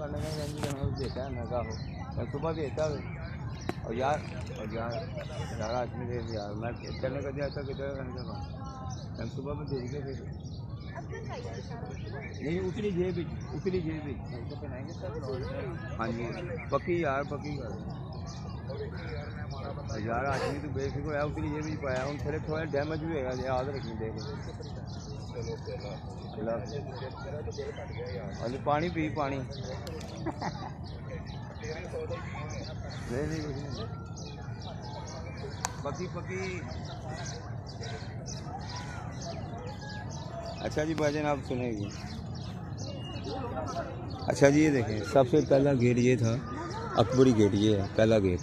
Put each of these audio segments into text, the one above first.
देता है मैं कहा सुबह देता है और यार आदमी दे यार मैं चलने का दिया था किधर सुबह में दे के फिर नहीं उतनी जेब पहनाएंगे सब। हाँ जी पक्की यार पक्की यार आदमी तो बेसिक है उतनी जेब भी पाया उन थोड़े थोड़ा डैमेज भी होगा याद रखनी देखो। अरे पानी पी पानी नहीं कुछ नहीं पक्की। अच्छा जी भाईजान आप सुनेंगे। अच्छा जी ये देखें सबसे पहला गेट ये था अकबरी गेट, ये है पहला गेट।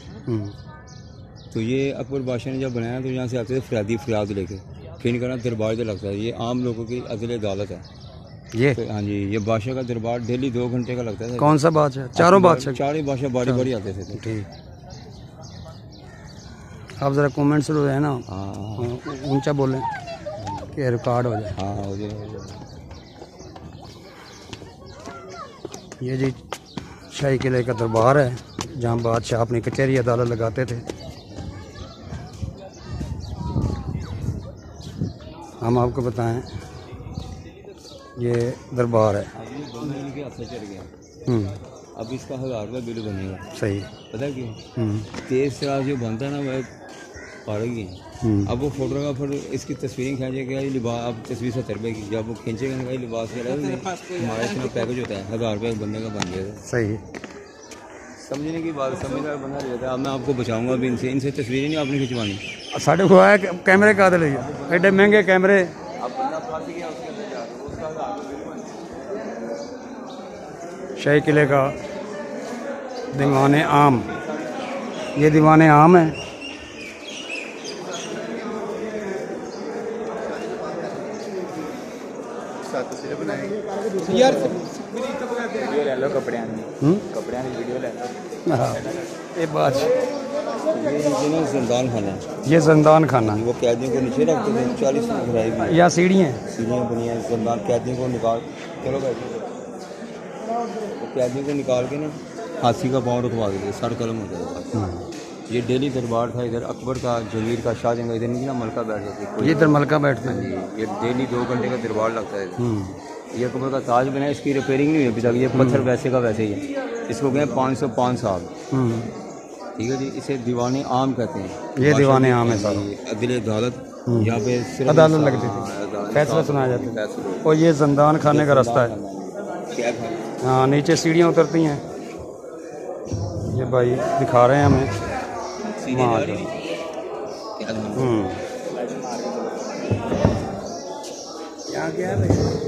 तो ये अकबर बादशाह ने जब बनाया तो यहाँ से आते थे फरियाद लेके फिर इनका दरबार जो लगता है। ये आम लोगों की अदल अदालत है ये। हाँ जी ये बादशाह का दरबार डेली 2 घंटे का लगता है। कौन सा बादशाह? चारों बादशाह बारी आते थे। ठीक आप ज़रा कमेंट्स जो है ना ऊंचा बोलें कि रिकॉर्ड हो जाए। हाँ हो जाए। ये जी शाही किले का दरबार है जहाँ बादशाह अपनी कचहरी अदालत लगाते थे। हम आपको बताएं ये दरबार है। अब इसका 1000 रुपये बिल बनेगा। सही पता क्यों? तेज शराब जो बनता है ना वह पाड़ेगी। अब वो फोटोग्राफर इसकी तस्वीरें खींचेगा ये लिबास अब तस्वीर 70 रुपये की जब वो खींचेगा ना लिबास हमारा इसमें पैकेज होता है 1000 रुपये बंदे का बन जाएगा। सही समझने की बात समझदार बंदा रहता है। अब मैं आपको बचाऊंगा अभी इनसे तस्वीरें नहीं आपने खिंचवानी। साढ़े को आया कैमरे का एडे महंगे कैमरे। शाही किले का दीवाने आम, ये दीवाने आम है। यार वीडियो ले लो कपड़े वीडियो ले लो। ये बात ये ज़िंदान खाना, ये ज़िंदान खाना वो कैदियों को नीचे रखते थे 40 घराई या सीढ़ियाँ बनी हैं ज़िंदान कैदियों को निकाल चलो बैठो वो कैदियों को निकाल के ना हाथी का पाँव रखवा देते सर कलम हो जाएगा। ये डेली दरबार था इधर अकबर का जमीर का शाहजहां इधर नहीं ना मलका बैठ जाती। ये इधर मलका बैठते हैं। ये डेली 2 घंटे का दरबार लगता है। ये अकबर का ताज बना है इसकी रिपेयरिंग नहीं हुई अभी तक। ये पत्थर वैसे का वैसे ही है। इसको कहें 505 साल। ठीक है जी इसे दीवाने आम कहते हैं। ये दीवाने आम है सारा अदल अदालत यहाँ पे अदालत लगती थी फैसला सुनाया जाता है। और ये ज़िंदान खाने का रास्ता है। हाँ नीचे सीढ़ियाँ उतरती हैं। ये भाई दिखा रहे हैं हमें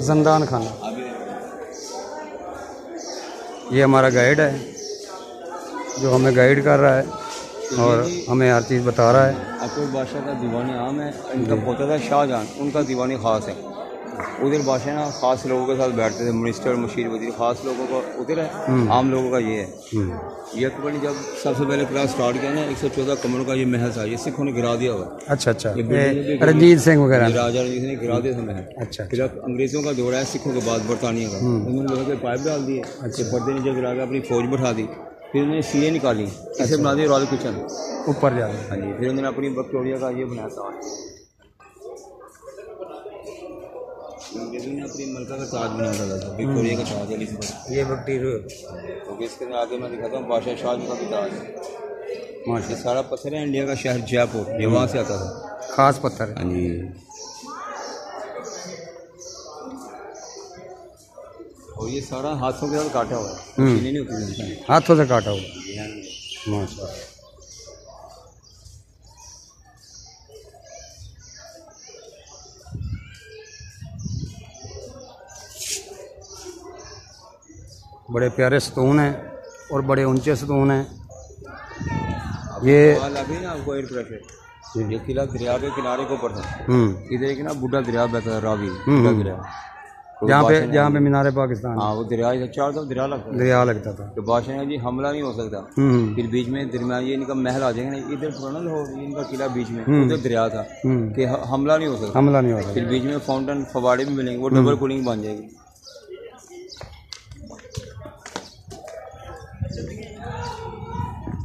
ज़िंदान खाना। ये हमारा गाइड है जो हमें गाइड कर रहा है और हमें हर चीज़ बता रहा है। अकबर बादशाह का दीवाने आम है। इनका पोता था शाहजहां उनका दीवानी ख़ास है। उधर बादशाह ना ख़ास लोगों के साथ बैठते थे मिनिस्टर मशीर वजीर ख़ास लोगों का उधर है आम लोगों का ये है। ये अकबर ने जब सबसे पहले क्लास स्टार्ट किया ना 114 कमरों का ये महल था। ये सिखों ने गिरा दिया हुआ। अच्छा रंजीत सिंह वगैरह राजा रंजीत सिंह ने गिरा दिया था महल। अच्छा फिर अंग्रेज़ों का दौर है सिखों के बाद बरतानिया का उन्होंने लोगों के पाइप डाल दिए। अच्छे पर्दे नीचे गिरा के अपनी फौज बैठा दी। फिर उन्होंने सीढ़ियाँ निकाली इसे बना दिया रॉयल किचन ऊपर जा। हाँ जी फिर उन्होंने अपनी विक्टोरिया का ये बनाया था। अंग्रेज़ों ने अपनी मलका का ताज बना डाला था विक्टोरिया का ताज है ये विक्टोरिया। तो इसके आगे मैं दिखाता हूँ बादशाह शाहजहां का भी ताज है। माशा सारा पत्थर है इंडिया का शहर जयपुर ये वहाँ से आता था खास पत्थर। हाँ जी और ये सारा हाथों के साथ काटा हुआ है नहीं होती हाथों से काटा हुआ। माशा बड़े प्यारे सतून हैं और बड़े ऊंचे सतून हैं। ये आपको एयर प्रेशर ये किला दरिया के किनारे के ऊपर था। इधर एक ना बुढ़ा दरिया बहता है रावी बुढ़ा दरिया जहाँ पे मीनार पाकिस्तान। हाँ वो दरिया चारों तरफ दरिया लगता था। तो बादशाह ने जी हमला नहीं हो सकता। फिर बीच में दरमियान ये इनका महल आ जाएगा ना इधर पुराना लाहौर इनका किला बीच में उधर दरिया था कि हमला नहीं हो सकता। फिर बीच में फाउंटेन फवाड़े भी मिलेंगे वो डबल कूलिंग बन जाएगी।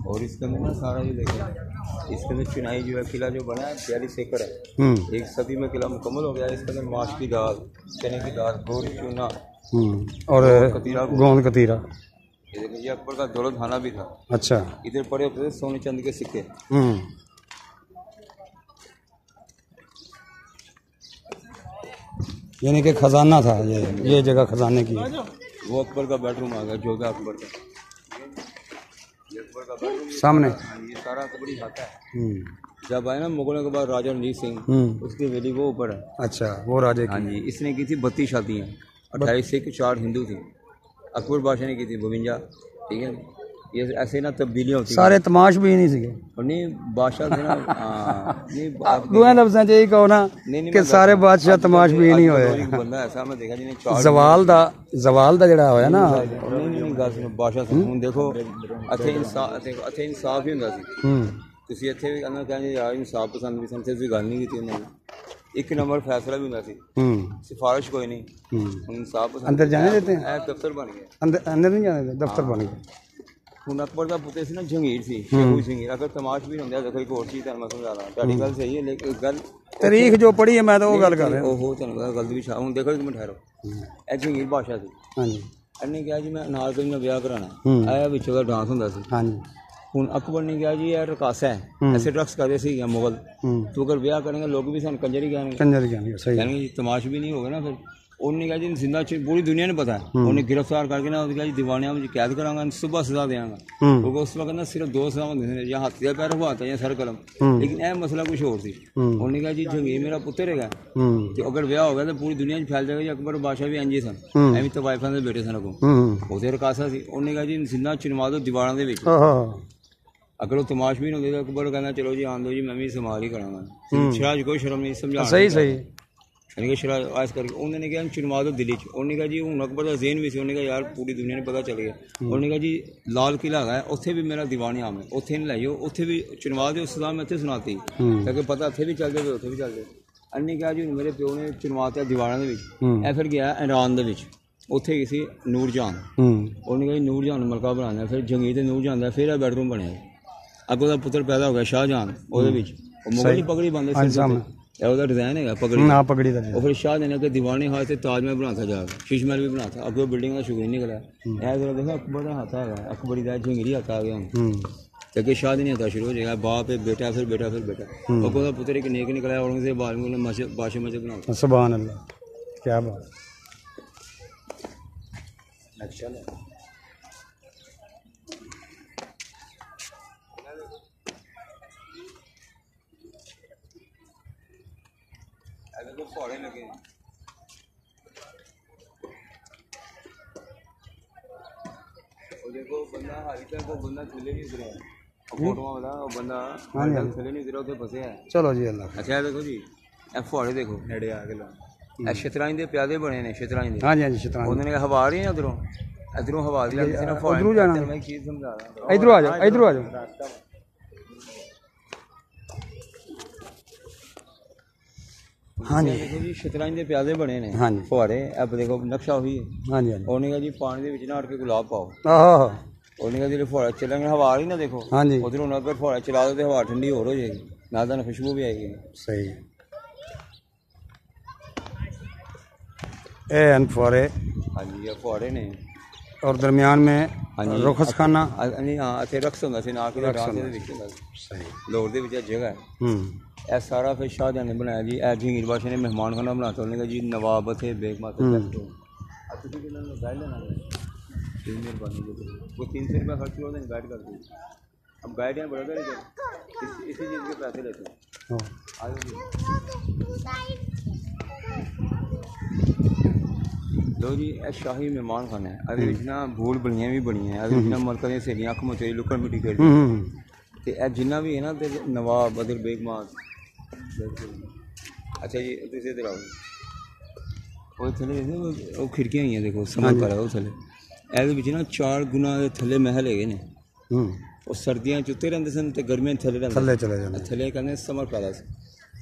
और इसके अंदर ना सारा ये देखो, इसके अंदर चुनाई जो है किला जो बना है 42 एकड़ है। 1 सदी में किला मुकम्मल हो गया। इसके अंदर माश की दाल, चने की दाल, गोरी चूना और गोंद कतीरा। ये देखो, ये अकबर का दौलत खाना भी था। अच्छा। इधर पड़े होते थे सोने चांदी के सिक्के। यानी कि खजाना था ये जगह खजाने की। वो अकबर का बेडरूम आ गया, जो भी अकबर का, ये अकबर का बेडरूम सामने। ये सारा अकबरी खाता है। जब आए ना मुगलों के बाद राजा रणजीत सिंह, उसकी वेली वो ऊपर है। अच्छा, वो राजे की। हाँ जी, इसने की थी 32 शादियाँ, 28 सिख 4 हिंदू थी। अकबर बादशाह ने की थी 52। ठीक है, ये ऐसे ना तब्दीलियाँ होती सारे तमाश भी नहीं सीखे। और नहीं बादशाह थे ना। दुआ लफ्ज़ यही कहो ना कि सारे बादशाह तमाश भी नहीं होए। बंदा ऐसा मैं देखा जिन्हें जवाल दा जड़ा होया ना। नहीं गल सुनो, बादशाह हुण देखो ਇੱਥੇ इंसाफ ही ਹੁੰਦਾ ਸੀ। ਤੁਸੀਂ ਇੱਥੇ ਵੀ ਕਹਿੰਦਾ ਕਹਿੰਦੇ ਯਾਰ इंसाफ पसंद भी सन, ਤੁਸੀਂ ਗੱਲ ਨਹੀਂ ਕੀਤੀ ਉਹਨਾਂ ਨੇ। एक नंबर फैसला भी ਹੁੰਦਾ ਸੀ, सिफारिश कोई नहीं। इंसाफ पसंद। अंदर जाने देते हैं? दफ्तर बन गया। अंदर नहीं जाने देते, दफ्तर बन गया। ਹੁਣ ਅਕਬਰ ਦਾ ਪੁੱਤ ਸੀ ਨਾ ਜੰਗੀਰ ਸੀ, ਸ਼ੇਖੂ ਜੰਗੀਰ। ਅਗਰ ਤਮਾਸ਼ ਵੀ ਹੁੰਦੇ ਦੇਖੋ, ਇੱਕ ਹੋਰ ਚੀਜ਼ ਤੁਹਾਨੂੰ ਮੈਂ ਸਮਝਾ ਦਾਂ, ਤੁਹਾਡੀ ਗੱਲ ਸਹੀ ਹੈ ਲੇਕਿਨ ਗੱਲ ਤਾਰੀਖ ਜੋ ਪੜ੍ਹੀ ਹੈ ਮੈਂ ਤਾਂ ਉਹ ਗੱਲ ਕਰ ਰਿਹਾ। ਉਹ ਤੁਹਾਨੂੰ ਪਤਾ ਗੱਲ ਵੀ ਹੁਣ ਦੇਖੋ, ਇੱਕ ਮਿੰਟ ਠਹਿਰੋ। ਇਹ ਜੰਗੀਰ ਬਾਦਸ਼ਾਹ ਸੀ। ਹਾਂਜੀ। ਇਹਨੇ ਕਿਹਾ ਜੀ ਮੈਂ ਨਾਲ ਕੋਈ ਨਾ ਵਿਆਹ ਕਰਾਉਣਾ। ਆਇਆ ਵਿੱਚੋਂ ਦਾ ਡਾਂਸ ਹੁੰਦਾ ਸੀ। ਹਾਂਜੀ। ਹੁਣ ਅਕਬਰ ਨੇ ਕਿਹਾ ਜੀ ਇਹ ਰਕਾਸਾ ਹੈ, ਐਸੇ ਡਰੱਗਸ ਕਰਦੇ ਸੀ ਮੁਗਲ, ਤੂੰ ਅਗਰ ਵਿਆਹ ਕरेंगे ਲੋਕ ਵੀ ਸਾਨੂੰ ਕੰਜਰ ਹੀ ਕਹਿਣਗੇ। ਕੰਜਰ ਕਹਿਣਗੇ, ਸਹੀ ਕਹਿਣਗੇ ਜੀ, ਤਮਾਸ਼ ਵੀ ਨਹੀਂ ਹੋਗਾ ਨਾ ਫਿਰ। ਉਹਨੇ ਕਿਹਾ ਜੀ ਜ਼ਿੰਦਾ ਪੂਰੀ ਦੁਨੀਆ ਨੂੰ ਪਤਾ ਹੈ। ਉਹਨੇ गिरफ्तार करके ना ਉਹਨੇ ਕਿਹਾ ਜੀ ਦੀਵਾਨਿਆਂ ਵਿੱਚ ਕੈਦ ਕਰਾਂਗਾ, ਸੁਬਹ ਸਜ਼ਾ ਦੇਵਾਂਗਾ। ਕਿਉਂਕਿ ਉਸ ਵਕਤ ਨਾ ਸਿਰਫ 2 ਸਜ਼ਾਵਾਂ ਹੁੰਦੀਆਂ ਨੇ, ਜਾਂ ਹੱਥ ਦਾ ਪੈਰ ਹਵਾਤਾ ਜਾਂ ਸਰ ਕਲਮ। ਲੇਕਿਨ ਇਹ ਮਸਲਾ ਕੁਝ ਹੋਰ ਸੀ। ਉਹਨੇ ਕਿਹਾ ਜੀ ਜੰਗੀਰ ਮੇਰਾ ਪੁੱਤਰ ਹੈਗਾ, ਤੇ ਅਗਰ ਵਿਆਹ ਹੋ ਗਿਆ ਤਾਂ ਪੂਰੀ ਦੁਨੀਆ 'ਚ ਫੈਲ ਜਾਏਗਾ ਜੀ। ਅਕਬਰ ਬਾਦਸ਼ਾਹ ਵੀ ਇੰਝ ਹੀ ਸਨ, ਐਵੇਂ ਤਵਾਇਫਾਂ ਦੇ ਬੇਟੇ ਸਨ ਅੱਗੋਂ। ਉਹਦੇ ਰਕਾਸਾ ਸੀ। ਉਹਨੇ ਕਿਹਾ ਜੀ ਜ਼ਿੰਦਾ ਚਿਣਵਾ ਦਿਓ ਦੀਵਾਰਾਂ ਦੇ ਵਿੱਚ। ਅਗਰ ਉਹ ਤਮਾਸ਼ ਵੀ ਨਹੀਂ ਹੁੰਦੇ ਤਾਂ ਅਕਬਰ ਕਹਿੰਦਾ ਚਲੋ ਜੀ ਆਉਣ ਦਿਓ ਜੀ, ਮੈਂ ਵੀ ਸੰਭਾਲ ਹੀ ਕਰਾਂਗਾ। ਸ਼ਰਾਜ ਕੋਈ ਸ਼ਰਮ ਨਹੀਂ ਸਮਝਾਉਣਾ। ਸਹੀ ਯਾਨੀ ਕਿ ਸ਼ਰਾਜ ਆਇਸ ਕਰਕੇ ਉਹਨਾਂ ਨੇ ਕਿਹਾ ਚਿਣਵਾ ਦਿਓ ਦਿੱਲੀ 'ਚ। ਉਹਨੇ ਕਿਹਾ ਜੀ ਹੁਣ ਅਕਬਰ ਦਾ ਜ਼ੇਨ ਵੀ ਸੀ। ਉਹਨੇ ਕਿਹਾ ਯਾਰ ਪੂਰੀ ਦੁਨੀਆ ਨੂੰ ਪਤਾ ਚੱਲ ਗਿਆ। ਉਹਨੇ ਕਿਹਾ ਜੀ ਲਾਲ ਕਿਲ੍ਹਾ ਹੈਗਾ, ਉੱਥੇ ਵੀ ਮੇਰਾ ਦੀਵਾਨ ਆਮ ਹੈ, ਉੱਥੇ ਨਹੀਂ ਲਾਈਓ, ਉੱਥੇ ਵੀ ਚਿਣਵਾ ਦਿਓ। ਸਲਾਮ ਮੈਂ ਇੱਥੇ ਸੁਣਾਤੀ ਤਾਂ ਕਿ ਪਤਾ ਇੱਥੇ ਵੀ ਚੱਲ ਜਾਵੇ, ਉੱਥੇ ਵੀ ਚੱਲ ਜਾਵੇ। ਅੰਨੇ ਕਿਹਾ ਜੀ ਮੇਰੇ ਪਿਓ ਨੇ ਚਿਣਵਾਤਾ ਦੀਵਾਰਾਂ ਦੇ ਵਿੱਚ। ਇਹ ਫਿਰ ਗਿਆ ਈਰਾਨ ਦੇ ਵਿੱਚ, ਉੱਥੇ ਗਈ ਸੀ ਨੂਰ ਜਾਨ। ਉਹਨੇ ਕਿਹਾ ਜੀ ਨੂਰ ਜਾਨ ਨੂੰ ਮਲਕਾ ਬਣਾਉਣਾ। ਫਿਰ ਜੰਗੀਰ ਤੇ ਨੂਰ ਜਾਨ ਦਾ ਫਿਰ ਇਹ ਬੈਡਰੂਮ ਬਣਿਆ। ਅੱਗੋਂ ਦਾ ਪੁੱਤਰ ਪੈਦਾ ਹੋ ਗਿਆ ਸ਼ਾਹਜਹਾਨ, ਉਹਦੇ ਵਿੱਚ ਉਹ ਮੁਗਲ ਦੀ ਪਗੜੀ ਬੰਨਦੇ ਸੀ। ਇਹ ਉਹਦਾ ਡਿਜ਼ਾਈਨ ਹੈਗਾ ਪਗੜੀ ਦਾ, ਪਗੜੀ ਦਾ। ਉਹ ਫਿਰ ਸ਼ਾਹਜਹਾਨ ਨੇ ਕਿ ਦੀਵਾਨੇ ਹਾਲ ਤੇ ਤਾਜ ਮਹਿਲ ਬਣਾਤਾ, ਜਾ ਕੇ ਸ਼ੀਸ਼ ਮਹਿਲ ਵੀ ਬਣਾਤਾ। ਅੱਗੇ ਬਿਲਡਿੰਗ ਦਾ ਸ਼ੁਕਰ ਨਹੀਂ ਨਿਕਲਿਆ। ਇਹ ਜਰਾ ਦੇਖੋ ਅਕਬਰ ਦਾ ਹੱਥ ਹੈਗਾ, ਅਕਬਰੀ ਦਾ ਜੰਗੀਰੀ ਹੱਥ ਆ ਗਿਆ ਹੁਣ। ਤੇ ਅੱਗੇ ਸ਼ਾਹਜਹਾਨ ਨਹੀਂ ਹੱਥ ਸ਼ੁਰੂ ਹੋ ਜਾਏਗਾ, ਬਾਪ ਹੈ, ਬੇਟਾ, ਫਿਰ ਬੇਟਾ, ਫਿਰ ਬੇਟਾ। ਅੱਗੋਂ ਦਾ ਪੁੱਤਰ ਇੱਕ ਨੇਕ ਨਿਕਲਿਆ, ਔਰੰਗਜ਼ੇਬ ਬਾਦਸ਼ਾਹ ਨੇ ਮਸਜਿਦ ਬਣਾਤਾ। ਸੁਭਾਨ ਅੱਲਾਹ, ਕੀ ਬਾਤ। ਨਕਸ਼ਾ फौड़े लगे। और देखो बंदा हाली तक वो बंदा थले नहीं उतरा, फोटो वाला वो बंदा थले नहीं उतरा, उसे फंसे है। चलो जी अल्लाह। अच्छा देखो जी, ए फौड़े देखो नेड़े आके लो, ए शतरंज दे प्यादे बने ने, शतरंज दे। हां जी हां जी, शतरंज। उन्होंने हवा रही है उधरों, इधरों हवा दी लगती है ना। उधरों जाना, मैं चीज समझा रहा हूं। इधरों आ जाओ, इधरों आ जाओ। हाँ जी देखो जी, शतरंज के प्यादे बने ने। हाँ जी फुहारे। अब देखो नक्शा वही है। हाँ जी। ਉਹਨੇ ਕਿਹਾ ਜੀ ਪਾਣੀ ਦੇ ਵਿੱਚ ਨਾ ਅੜ ਕੇ ਗੁਲਾਬ ਪਾਓ। ਆਹੋ। ਉਹਨੇ ਕਿਹਾ ਜਿਹੜੇ ਫੁਹਾਰੇ ਚੱਲਣਗੇ ਹਵਾ ਆ ਰਹੀ ਨਾ ਦੇਖੋ। ਹਾਂ ਜੀ। ਉਧਰੋਂ ਨਾ ਅਗਰ ਫੁਹਾਰੇ ਚਲਾ ਦੋ ਤੇ ਹਵਾ ਠੰਡੀ ਹੋਰ ਹੋ ਜਾਏਗੀ, ਨਾਲ ਤਾਂ ਖੁਸ਼ਬੂ ਵੀ ਆਏਗੀ। ਸਹੀ। ਇਹ ਹਨ ਫੁਹਾਰੇ। हाँ जी ये फुहारे ने। और दरमियान में रुखस खाना। नहीं हाँ ਇੱਥੇ ਰਕਸ ਹੁੰਦਾ ਸੀ, ਨਾ ਕਿ ਰਾਤ ਦੇ ਵਿੱਚ ਹੁੰਦਾ ਸੀ। ਸਹੀ। ਲੋਰ ਦੇ ਵਿੱਚ ਜਗ੍ਹਾ ਹੈ। ਇਹ ਸਾਰਾ ਫਿਰ ਸ਼ਾਹਜਹਾਨ ਨੇ ਬਣਾਇਆ ਜੀ। ਇਹ ਜੰਗੀਰ ਬਾਦਸ਼ਾਹ ਨੇ ਮਹਿਮਾਨ ਖਾਨਾ ਬਣਾਤਾ। ਉਹਨੇ ਕਹਾ ਜੀ नवाब थे बेग माता बैठो। गाइड लेना मेहरबानी, वो 300 रुपये खर्च हुआ तो गाइड कर दी। अब गाइड यहाँ बड़ा करें, इसी चीज़ के पैसे लेते हैं। लो जी ਇਹ ਸ਼ਾਹੀ ਮਹਿਮਾਨ ਖਾਨਾ ਹੈ। ਇਹਦੇ ਵਿੱਚ ਨਾ ਭੂਲ ਬਲੀਆਂ ਵੀ ਬਣੀਆਂ। ਇਹਦੇ ਵਿੱਚ ਨਾ ਮਲਕਾਂ ਦੀਆਂ ਸਹੇਲੀਆਂ ਅੱਖ ਮਚਾਈ ਲੁੱਕਣ ਮਿੱਟੀ ਖੇਡਦੀ। ਤੇ ਇਹ ਜਿੰਨਾ ਵੀ ਹੈ ਨਾ ਤੇ ਨਵਾਬ ਅਦਰ ਬੇਗਮਾਨ। ਅੱਛਾ ਜੀ ਤੁਸੀਂ ਇੱਧਰ ਆਓ। ਉਹ ਥੱਲੇ ਉਹ ਖਿੜਕੀਆਂ ਹੈਗੀਆਂ ਦੇਖੋ, ਸਮਝ ਪਾ ਰਿਹਾ ਉਹ ਥੱਲੇ। ਇਹਦੇ ਵਿੱਚ ਨਾ 4 ਗੁਣਾ ਦੇ ਥੱਲੇ ਮਹਿਲ ਹੈਗੇ ਨੇ। ਉਹ ਸਰਦੀਆਂ 'ਚ ਉੱਤੇ ਰਹਿੰਦੇ ਸਨ ਤੇ ਗਰਮੀਆਂ 'ਚ ਥੱਲੇ ਰਹਿੰਦੇ। ਥੱਲੇ ਚਲੇ ਜਾਂਦੇ। ਥੱਲੇ ਕਹਿੰਦੇ ਸਮਰ ਪੈਲੇਸ।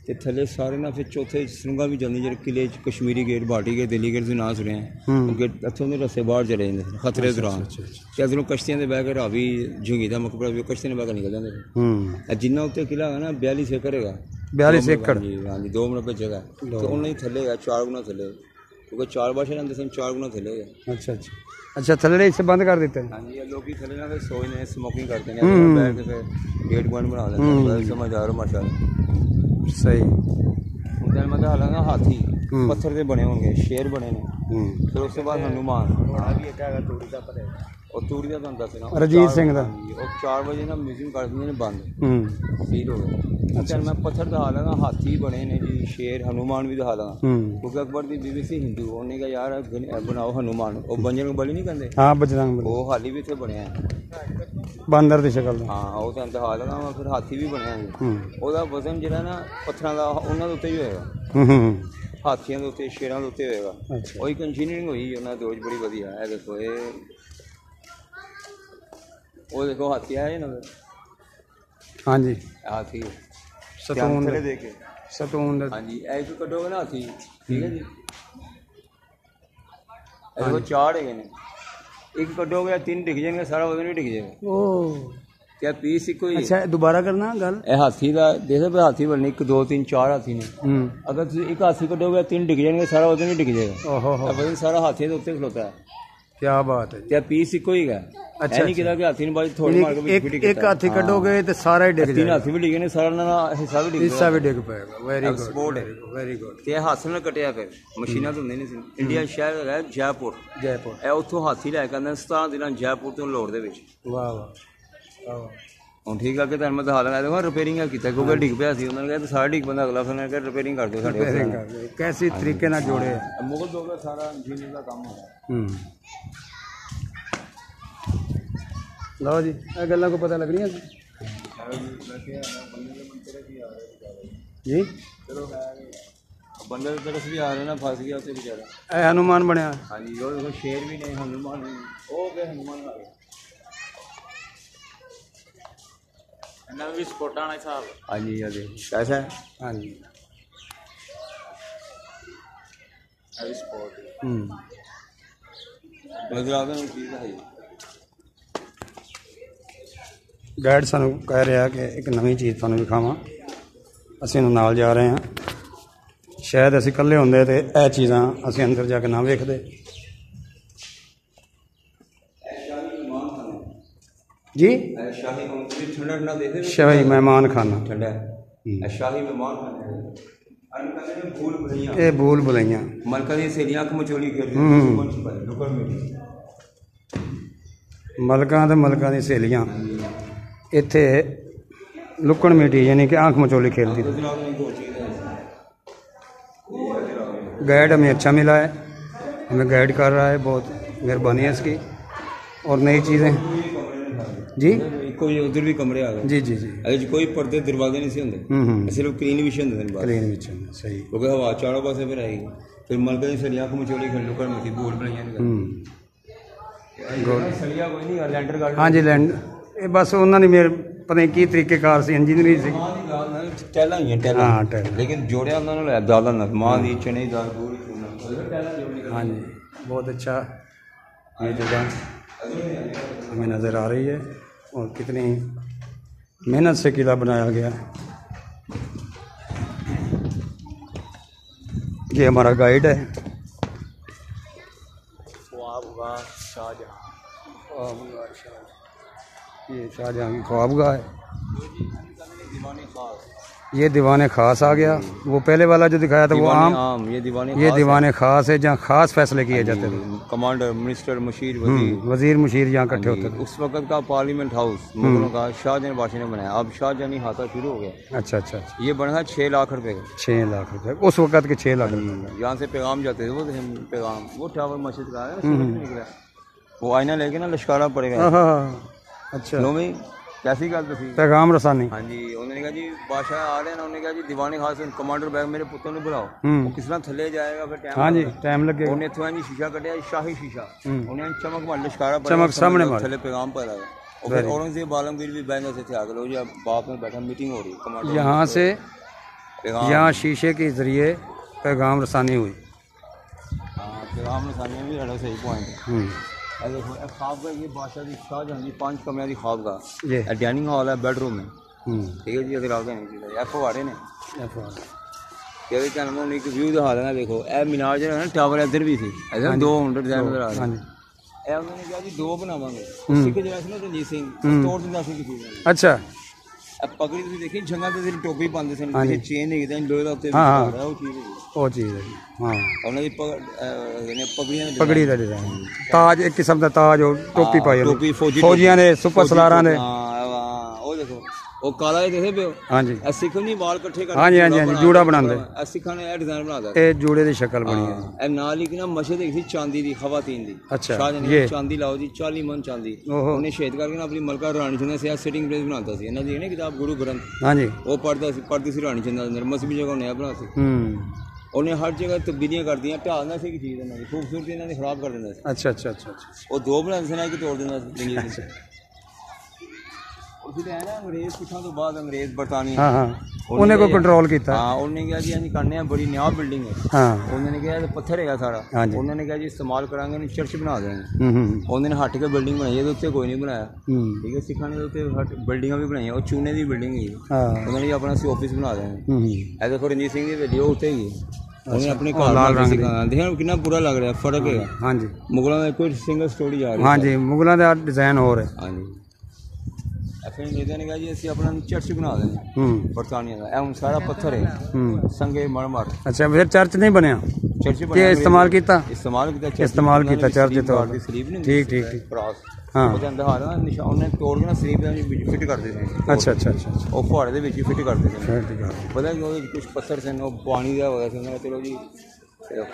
ਤੇ ਥੱਲੇ ਸਾਰੇ ਨਾ ਫਿਰ ਚੌਥੇ ਸੁਰੰਗਾਂ ਵੀ ਜਾਂਦੀ ਜਿਹੜੇ ਕਿਲੇ ਚ Kashmiri gate, Bhati gate, Delhi gate ਦੇ ਨਾਂ ਸੁਣਿਆ ਉਹ ਗੇਟ ਇੱਥੋਂ ਦੇ ਰਸਤੇ ਬਾਹਰ ਚਲੇ ਜਾਂਦੇ ਖਤਰੇ ਦੌਰਾਨ ਤੇ ਇੱਧਰੋਂ ਕਸ਼ਤੀਆਂ ਦੇ ਬਹਿ ਕੇ ਰਾਵੀ ਝੁੰਗੀ ਦਾ ਮਕਬਰਾ ਵੀ ਕਸ਼ਤੀਆਂ ਦੇ ਬਹਿ ਕੇ ਨਿਕਲ ਜਾਂਦੇ ਜਿੰਨਾ ਉੱਤੇ ਕਿਲਾ ਹੈਗਾ ਨਾ 42 ਏਕੜ ਹੈਗਾ 42 ਏਕੜ ਹਾਂਜੀ 2 ਮਿੰਟ ਜਗ੍ਹਾ ਤੇ ਉਹਨਾਂ ਹੀ ਥੱਲੇ ਹੈਗਾ 4 ਗੁਣਾ ਥੱਲੇ क्योंकि 4 बार रहते सन 4 गुना थले है। अच्छा अच्छा अच्छा थले इसे बंद कर देते हैं। हाँ जी लोग थले ना फिर सोचते हैं स्मोकिंग करते हैं बैठ के फिर गेट बंद बना देते हैं समझदार माशाल्लाह सही। उधर मतलब हालांकि हाथी पत्थर के बने होंगे शेर बने ने फिर उसके बाद हनुमान और तूड़ी का बंदा से ना रजीत सिंह दा और 4 बजे ना म्यूजियम कर दिंदे ने बंद सील हो गया। अच्छा मैं पत्थर दिखा लगा हाथी बने ने जी शेर हनुमान भी दिखा लगा क्योंकि अकबर दी बीबीसी हिंदू उन्होंने कहा यार बनाओ हनुमान और बजरंग बली नहीं कहते हाँ बजरंग बली वो हाली भी इतने बने हैं बंदर की शक्ल हाँ वो तो दिखा लगा मैं फिर हाथी भी बने हैं ਉਹਦਾ ਵਜ਼ਨ ਜਿਹੜਾ ਨਾ ਪੱਥਰਾਂ ਦਾ ਉਹਨਾਂ ਦੇ ਉੱਤੇ ਹੀ ਹੋਏਗਾ ਹਾਥੀਆਂ ਦੇ ਉੱਤੇ ਸ਼ੇਰਾਂ ਦੇ ਉੱਤੇ ਹੋਏਗਾ ਉਹ ਇੱਕ ਇੰਜੀਨੀਅਰਿੰਗ ਹੋਈ ਉਹਨਾਂ ਦੀ ਬੜੀ ਵਧੀਆ ਹੈ। ਦੇਖੋ ਇਹ ਉਹ ਦੇਖੋ ਹਾਥੀ ਆਇਆ ਨਾ हाँ जी हाथी सतून दे के सतून हाँ जी ऐसे कटोगे ना हाथी ठीक है जी ऐसे 4 है एक कटोगे 3 दिख जाएंगे सारा वजन भी दिख जाएगा ओ क्या पीस ही कोई अच्छा दोबारा करना गल हाथी का देखो हाथी बनने 1 2 3 4 हाथी ने अगर एक हाथी कटोगे 3 दिख जाएंगे सारा वजन भी दिख जाएगा वजन सारा हाथी के उत्ते खलोता है। क्या बात है क्या पीस ही कोई है अच्छा नहीं किया कि हाथी ने बाजी थोड़ी मार के एक हाथी कटोगे तो सारा ही डिग जाएगा 3 हाथी भी डिगे ने सारा ना हिस्सा भी डिग पाएगा वेरी गुड वेरी गुड ते हाथ ਨਾਲ ਕਟਿਆ ਫਿਰ ਮਸ਼ੀਨਾਂ ਤੋਂ ਨਹੀਂ ਸੀ ਇੰਡੀਆ ਸ਼ਹਿਰ ਹੈ ਜੈਪੁਰ ਇਹ ਉੱਥੋਂ ਹਾਥੀ ਲੈ ਕੇ ਆਂਦੇ 17 ਦਿਨਾਂ ਜੈਪੁਰ ਤੋਂ ਲੋੜ ਦੇ ਵਿੱਚ ਵਾਹ ਵਾਹ ਹੁਣ ਠੀਕ ਆ ਕਿ ਤੁਹਾਨੂੰ ਮੈਂ ਦਿਖਾ ਲਗਾ ਦੇਖੋ ਰਿਪੇਅਰਿੰਗ ਕੀਤਾ ਗੂਗਲ ਡਿੱਗ ਪਿਆ ਸੀ ਉਹਨਾਂ ਨੇ ਕਿਹਾ ਸਾਰਾ ਡਿੱਗ ਬੰਦਾ ਅਗਲਾ ਫਿਰ ਨੇ ਕਿਹਾ ਰਿਪੇਅਰਿੰਗ ਕਰ ਦਿਓ ਸਾਡੇ ਕੈਸੀ ਤਰੀਕੇ ਨਾਲ ਜੋੜੇ ਮੁਗਲ ਦੌਰ ਦਾ ਸਾਰਾ ਇੰਜੀਨੀਅਰ ਦਾ ਕੰਮ ਹੋਇਆ लो जी गल्ला को पता लग रही है जी चलो बंदे की तरफ भी आ रहे ना फंस गया उसे बेचारा ए हनुमान बनया हाँ जी वो देखो शेर भी नहीं हनुमान नहीं ओ गए हनुमान आ गए भी स्पोर्टाना साहब हाँ जी हाँ जी कैसा है हाँ जी स्पोर्ट नजर आते हैं चीज़ है ਗਾਈਡ ਸਾਨੂੰ ਕਹਿ ਰਿਹਾ ਕਿ ਇੱਕ ਨਵੀਂ ਚੀਜ਼ ਤੁਹਾਨੂੰ ਵਿਖਾਵਾਂ ਅਸੀਂ ਉਹਨੂੰ ਨਾਲ ਜਾ ਰਹੇ ਹਾਂ ਸ਼ਾਇਦ ਅਸੀਂ ਇਕੱਲੇ ਹੁੰਦੇ ਤੇ ਇਹ ਚੀਜ਼ਾਂ ਅਸੀਂ ਅੰਦਰ ਜਾ ਕੇ ਨਾ ਵੇਖਦੇ ਜੀ ਸ਼ਾਹੀ ਮਹਿਮਾਨ ਖਾਨਾ ਸ਼ਾਹੀ ਮਹਿਮਾਨ ਖਾਨਾ ਇਹ ਭੂਲ ਭੁਲਈਆਂ ਮਲਕਾ ਦੀ ਸਹੇਲੀਆਂ ਅੱਖ ਮਚੋਲੀ ਖੇਡਦੀ ਮਲਕਾਂ ਤੇ ਮਲਕਾਂ ਦੀ ਸਹੇਲੀਆਂ इत्थे लुकण मीटी यानी कि आँख मचोली खेलती थी। गाइड हमें अच्छा मिला है हमें गाइड कर रहा है बहुत मेहरबानी है इसकी और नई चीज़ें जी कोई उधर भी कमरे आ गए जी जी जी अरे कोई पर्दे दरवाजे नहीं से होंगे सिर्फ क्लीन विषय होंगे क्लीन विषय सही क्योंकि हवा चारों पासे फिर आएगी फिर मलका दी सलियां आँख मचोली खेल लुकण मीटी भूल बनाई हाँ जी लैंड ਇਹ ਬਸ ਉਹਨਾਂ ਨੇ ਮੇਰੇ ਪਤਾ ਨਹੀਂ ਕੀ ਤਰੀਕੇਕਾਰ ਸੀ ਇੰਜੀਨੀਅਰਿੰਗ ਸੀ ਟੈਲਾਂ ਹੀ ਟੈਲਾਂ ਹਾਂ ਟੈਲ ਲੇਕਿਨ ਜੋੜਿਆ ਉਹਨਾਂ ਨੂੰ ਲੈ ਦਾਲਾਂ ਨਾਲ ਮਾਂ ਦੀ ਚਨੇ ਦੀ ਦਾਲ ਪੂਰੀ हाँ जी बहुत अच्छा ये जगह हमें नज़र आ रही है और कितनी मेहनत से किला बनाया गया है। ये हमारा गाइड है ये शाहजहाँ की ख्वाबगाह है। ये दीवाने ख़ास आ गया वो पहले वाला जो दिखाया था वो आम ये दीवाने ख़ास है जहाँ ख़ास फैसले किए जाते थे कमांडर मिनिस्टर मुशीर वजीर मुशीर यहाँ इकट्ठे होते थे। उस वक्त का पार्लियामेंट हाउस मुगलों का शाहजहाँ बादशाह ने बनाया अब शाहजहाँ हाथा शुरू हो गया। अच्छा अच्छा ये बना 6 लाख रुपए का 6 लाख रुपए उस वक्त के 6 लाख रुपए यहाँ से पैगाम जाते थे वो पैगाम वो टावर मस्जिद का है वो आईना लेके ना लश्कारा पड़ेगा। अच्छा कैसी गल तुसी पैगाम रसानी हाँ जी उन्होंने कहा जी बादशाह आ रहे हैं उन्होंने कहा जी दीवाने खास कमांडर बैग मेरे पुत्र ने बुलाओ वो किस तरह थले जाएगा फिर टाइम हाँ जी टाइम लगेगा उन्हें इत्थों जी शीशा कटिया शाही शीशा उन्हें चमक मार लश्कारा चमक सामने मार थले पैगाम पर आया और फिर औरंगजेब आलमगीर भी बैठे से थे आगे लो जी बाप में बैठा मीटिंग हो रही कमांडर यहाँ से यहाँ शीशे के जरिए पैगाम रसानी हुई। पैगाम रसानी भी बड़ा सही पॉइंट है। देखो ख्वाब का ये बादशाह की शाहजहां की 5 कमरे की ख्वाब का ये डाइनिंग हॉल है, बेडरूम है, ठीक है जी। अगर आप FOR ने ये क्या नाम है व्यू दिखा देना। देखो ए मीनार जो है ना टावर इधर भी थी, ऐसा 2 डिजाइन नजर आ रहे हैं। ए उन्होंने कहा जी 2 बनावांगे, सिख जरा से ना रणजीत सिंह तोड़ दिंदा सी किसी ने। अच्छा पगड़ी तुसीं देखी जंगा ते टोपी पांदे सन, चेन है इधर लोहे दा उत्ते वो चीज है। हां उन्होंने पगड़ी दा डिजाइन ताज, एक किस्म दा ताज और टोपी पाई, टोपी फौजियां ने, सुपर सलारां ने। ਉਹ ਦੇਖੋ ਉਹ ਕਾਲਾ ਇਹ ਦੇਖੇ ਪਿਓ। ਹਾਂਜੀ ਇਹ ਸਿੱਖਾਂ ਦੀ ਵਾਲ ਇਕੱਠੇ ਕਰਕੇ ਹਾਂਜੀ ਹਾਂਜੀ ਹਾਂਜੀ ਜੂੜਾ ਬਣਾਉਂਦੇ। ਇਹ ਸਿੱਖਾਂ ਨੇ ਇਹ ਡਿਜ਼ਾਈਨ ਬਣਾਦਾ, ਇਹ ਜੂੜੇ ਦੀ ਸ਼ਕਲ ਬਣੀ ਹੈ। ਇਹ ਨਾਲ ਹੀ ਕਿ ਨਾ ਮਸ਼ਹਦ ਹੈਗੀ ਸੀ ਚਾਂਦੀ ਦੀ, ਖਵਾਤੀਨ ਦੀ। ਅੱਛਾ ਇਹ ਚਾਂਦੀ ਲਾਓ ਜੀ 40 ਮਣ ਚਾਂਦੀ ਉਹਨੇ ਸ਼ਹੀਦ ਕਰਕੇ ਨਾ ਆਪਣੀ ਮਲਕਾ ਰਾਣੀ ਚੰਦ ਸੀ ਸਿਟਿੰਗ ਪਲੇਸ ਬਣਾਤਾ ਸੀ। ਇਹਨਾਂ ਦੀ ਨਾ ਕਿਤਾਬ ਗੁਰੂ ਗ੍ਰੰਥ, ਹਾਂਜੀ ਉਹ ਪੜ੍ਹਦੀ ਸੀ ਰਾਣੀ ਚੰਦ ਦੇ ਅੰਦਰ, ਮਸਬੀ ਜਗ੍ਹਾ ਉਹਨੇ ਬਣਾ ਸੀ। ਉਹਨੇ ਹਰ ਜਗ੍ਹਾ ਤਬਦੀਲੀਆਂ ਕਰਦੀਆਂ, ਢਾਹ ਦਿੰਦਾ ਸੀ ਇੱਕ ਚੀਜ਼ ਇਹਨਾਂ ਦੀ ਖੂਬਸੂਰਤੀ ਇਹਨਾਂ ਦੀ ਖਰਾਬ ਕਰ ਦਿੰਦਾ ਸੀ। ਅੱਛਾ ਅੱਛਾ ਅੱਛਾ ਉਹ 2 ਬਣਾਉਂਦੇ ਸੀ ਨਾ, ਇੱਕ ਤੋੜ ਦਿੰਦਾ ਸੀ। अंग्रेज सिखा तो बाद अंग्रेज बरतानिया उन्हें को कंट्रोल किया। हाँ उन्होंने कहा जी अभी करने बड़ी नया बिल्डिंग है। उन्होंने कहा पत्थर है सारा, उन्होंने कहा जी इस्तेमाल करांगे चर्च बना देंगे। उन्होंने हट के बिल्डिंग बनाई है, उत्ते कोई नहीं बनाया, ठीक है। सिखा ने बिल्डिंग भी बनाई, और चूने की बिल्डिंग है, उन्होंने अपना ऑफिस बना देंगे। ऐ देखो रणजीत सिंह की वेली उत्ते ही उन्हें अपने देखिए कितना बुरा लग रहा है, फर्क है। हाँ जी मुगलों का कोई सिंगल स्टोरी जा रही है। हाँ जी मुगलों का डिजाइन हो रहा है। हाँ जी फिर ने कहा जी असं अपना चर्च बना दें बरतानिया का, हम सारा पत्थर है, संगे मरमर। अच्छा फिर चर्च नहीं बनया, चर्च इस्तेमाल किया चर्च तो ठीक ठीक ठीक। हाँ उन्हें तोड़ के ना स्लीप फिट करते थे। अच्छा अच्छा अच्छा वो फुहारे के फिट करते थे। पता कि कुछ पत्थर थे पानी का वजह से चलो जी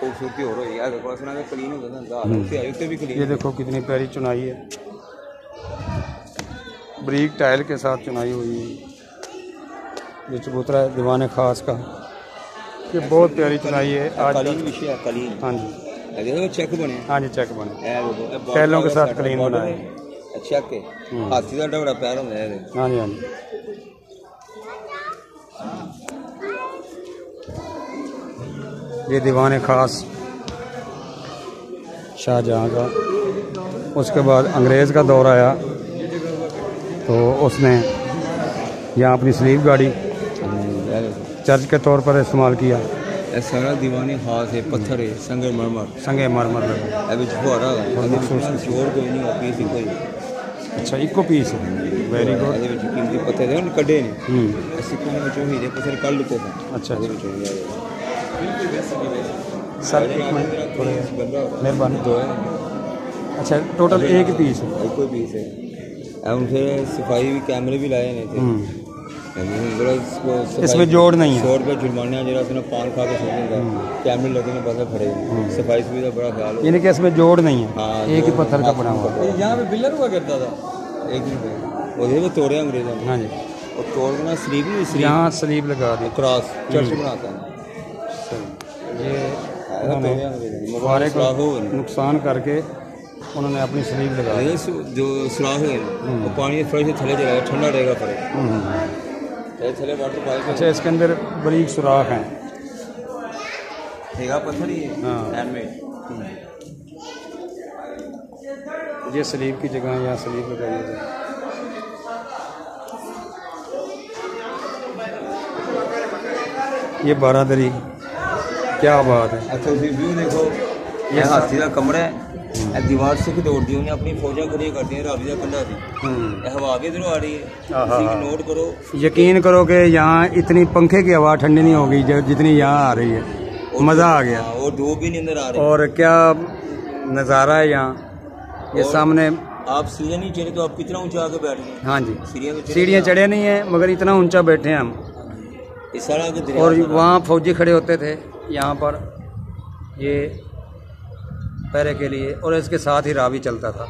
खूबसूरती हो रही है। क्लीन होता भी क्लीन। ये देखो कितनी प्यारी चुनाई है, ब्रिक टाइल के साथ चुनाई हुई है। ये चबूतरा है दीवान खास का, ये बहुत प्यारी चुनाई है। आज विषय है कलीन। हाँ जी चेक बने। हाँ जी चेक बने टाइलों के साथ कलीन बना है। चेक है हाथी का डबड़ा पैर होता है। हाँ जी हाँ जी ये दीवान खास शाहजहाँ का। उसके बाद अंग्रेज़ का दौर आया तो उसने यहाँ अपनी स्लीव गाड़ी चर्च के तौर पर इस्तेमाल किया। सारा दीवाने खास है, पत्थर है, संगे मरमर लगा। अच्छा इको पीस है, वेरी गुड। कीमती पत्थर है कड़े ने सिक्कों में हीरे पत्थर कल लेते थे। अच्छा सर एक मिनट मेहरबानी। अच्छा टोटल एक पीस है, एक पीस है। उनसे सफाई भी कैमरे भी लाए नहीं थे। इसमें जोड़ नहीं है। 100 रुपये जुर्माना जरा अपना पान खा के सोचेगा, कैमरे लगे ने बस खड़े। सफाई सुविधा बड़ा ख्याल, यानी कि इसमें जोड़ नहीं है। हाँ एक ही पत्थर का बना हुआ। यहाँ पे पिलर हुआ करता था एक मिनट, वो तोड़े अंग्रेजों ने। हाँ जी और तोड़ के ना स्लीव नहीं, यहाँ स्लीव लगा दी, क्रॉस चर्च बनाता है। ये नुकसान करके उन्होंने अपनी स्लीव लगाई, जो सुराख है वो पानी फ्रेश थले चला ठंडा रहेगा पर थले वाटर पाइप। अच्छा इसके अंदर बारीक सुराख हैं, पत्थर ही हैंडमेड। ये स्लीव की जगह यहाँ स्लीव लगाई है। ये 12 दरी, क्या बात है। अच्छा व्यू देखो, ये हाथी का कमरा है, दीवार से तोड़ दी उन्हें, अपनी फौजा खड़ी कर दी, रावी का कंधा थी, हवा भी इधरों आ रही है। नोट करो, यकीन करो कि यहाँ इतनी पंखे की हवा ठंडी नहीं होगी जितनी यहाँ आ रही है। मज़ा आ गया, और धूप भी नहीं अंदर आ रही। और क्या नज़ारा है यहाँ, ये सामने आप सीढ़ियाँ नहीं चढ़े तो आप कितना ऊंचा आके बैठ गए। हाँ जी सीढ़ियाँ चढ़े नहीं है, मगर इतना ऊंचा बैठे हैं हम। और वहाँ फौजी खड़े होते थे यहाँ पर ये पहरे के लिए, और इसके साथ ही रावी चलता था।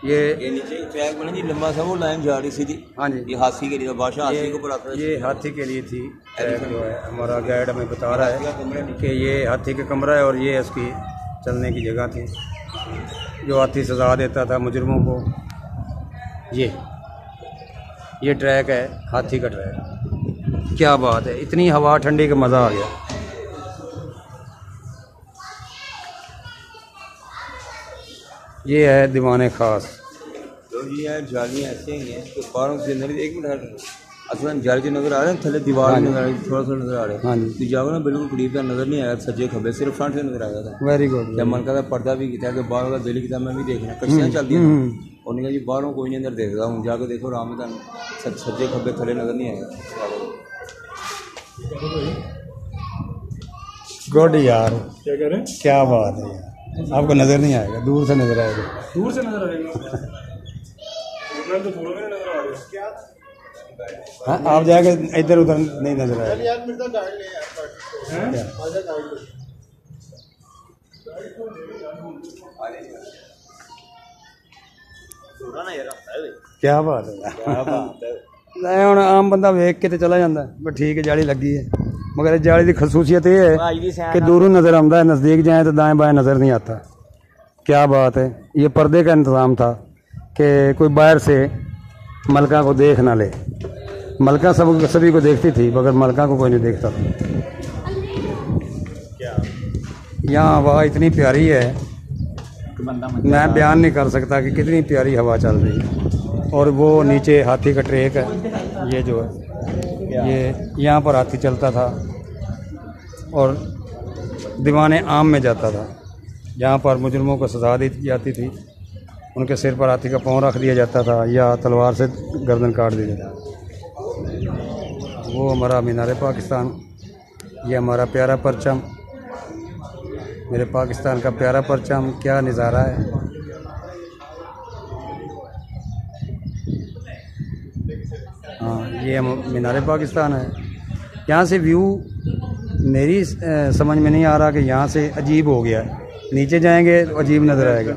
ये नीचे ट्रैक बना जी लंबा सा, वो लाइन जा रही सीधी। हाँ जी ये हाथी के लिए, बादशाह हाथी को बुलाता है। ये हाथी के लिए थी ट्रैक, जो है हमारा गाइड हमें बता रहा है कि ये हाथी का कमरा है और ये इसकी चलने की जगह थी, जो हाथी सजा देता था मुजरमों को। ये ट्रैक है हाथी का ट्रैक। क्या बात है, इतनी हवा ठंडी का मज़ा आ गया। ये है दीवाने खास। तो ये यार जालियाँ ऐसे ही हैं तो बारों से अंदर एक मिनट असल जाली जो नजर आ रहे हैं थले दीवार नजर आ रही थोड़ा थोड़ा नजर आ रहे हैं। हाँ जी, तो जाओ ना बिल्कुल करीब का नजर नहीं आया सज्जे खब्बे सिर्फ फ्रंट से नजर आया था। Very good. जब मन का पर्दा भी किया कि बाहर का दिल किया मैं भी देखना कश्तियाँ चलती हैं उन्होंने कहा जी बाहरों कोई नहीं अंदर देखता हूँ जाके देखो राम सज्जे खब्बे थले नजर नहीं आएगा। गुड यार, क्या कह रहे हैं, क्या बात है यार, आपको नजर नहीं आएगा, दूर से नजर आएगा। दूर से नजर आएगा तो थोड़ा भी नजर आ रहा है। हाँ, आप जाके इधर उधर नहीं नजर आएगा। क्या बात है, क्या बात है। ਹੁਣ आम बंदा वेख के तो चला जाता है पर ठीक है जाली लगी है, मगर इस जाली की खसूसियत ये है कि दूरों नज़र आता है, नज़दीक जाए तो दाएं बाएं नज़र नहीं आता। क्या बात है, ये पर्दे का इंतज़ाम था कि कोई बाहर से मलका को देख ना ले। मलका सभी को देखती थी मगर मलका को कोई नहीं देखता था। यहाँ हवा इतनी प्यारी है मैं बयान नहीं कर सकता कि कितनी प्यारी हवा चल रही है। और वो नीचे हाथी का ट्रैक है, ये जो है ये यहाँ पर हाथी चलता था और दीवाने आम में जाता था जहाँ पर मुजरमों को सजा दी जाती थी। उनके सिर पर हाथी का पाँव रख दिया जाता था या तलवार से गर्दन काट दी जाती थी। वो हमारा मीनार पाकिस्तान, ये हमारा प्यारा परचम, मेरे पाकिस्तान का प्यारा परचम, क्या नज़ारा है। हाँ, ये मीनार पाकिस्तान है। यहाँ से व्यू मेरी समझ में नहीं आ रहा कि यहाँ से अजीब हो गया, नीचे जाएंगे तो अजीब नज़र आएगा।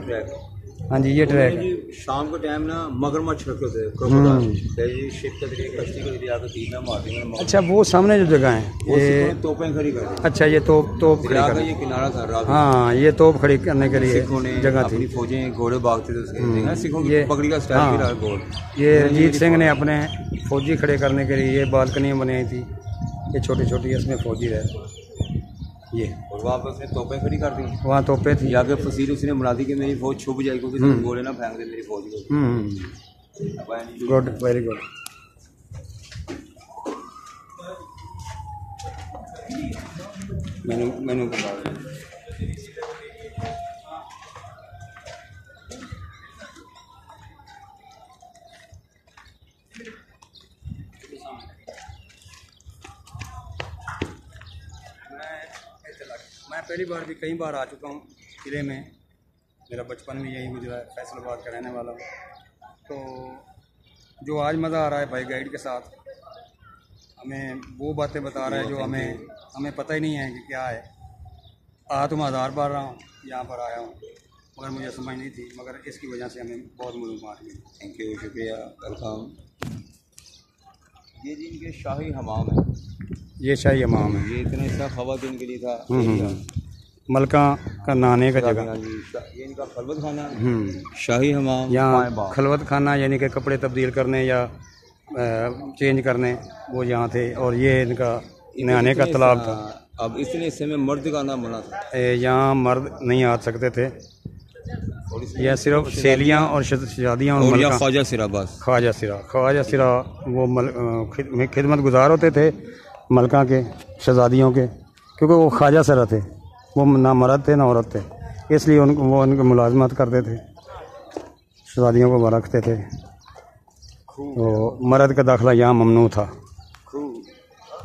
हाँ जी, ये ट्रैक है। शाम के टाइम ना मगरमच्छ रखे होते हैं। अच्छा, वो सामने जो जगह है ये तोपें खड़ी कर, अच्छा ये तोप खड़ी कर, ये किनारा था। हाँ, ये तोप खड़ी करने के लिए जगह थी। फौजें घोड़े भागते थे, सिखों की पगड़ी का स्टाइल भी रहा घोड़। ये रंजीत सिंह ने अपने फौजी खड़े करने के लिए ये बालकनियाँ बनाई थी, ये छोटी छोटी, इसमें फौजी रहे। ये और वहाँ पर उसने तोपें खड़ी कर दी, वहाँ तोपें थी। जाके फसील उसने बना दी कि मेरी फौज छुप जाएगी क्योंकि गोले ना फेंक दे मेरी फौज को। Good, very good. मैंने मैं पहली बार भी कई बार आ चुका हूँ किले में, मेरा बचपन भी यही गुजरा है, फैसलाबाद का रहने वाला हूँ। तो जो आज मज़ा आ रहा है भाई गाइड के साथ, हमें वो बातें बता रहा है जो हमें पता ही नहीं है कि क्या है। आ तो मैं 1000 बार रहा हूँ, यहाँ पर आया हूँ मगर मुझे समझ नहीं थी, मगर इसकी वजह से हमें बहुत मालूमात मिली। थैंक यू, शुक्रिया, वेलकम। ये जी इनके शाही हमाम है, ये शाही हमाम है। ये इतना हिस्सा ख़वातीन के लिए था, मलका का नहाने का जगह। ये इनका खलवत खाना, शाही हमाम। यहाँ खलवत खाना यानी कि कपड़े तब्दील करने या चेंज करने वो यहाँ थे, और ये इनका नहाने का तालाब था। अब इतने हिस्से में मर्द का नाम बना था, यहाँ मर्द नहीं आ सकते थे, यह सिर्फ सेलियाँ और शहजादियाँ और मलका। ख्वाजा सिरा वो खिदमत गुजार होते थे मलका के, शहजादियों के, क्योंकि वो ख्वाजा सिरा थे, वो ना मर्द थे ना औरत थे, इसलिए वो उनकी मुलाजमत करते थे, शहजादियों को रखते थे। तो मर्द का दाखिला यहाँ ममनू था।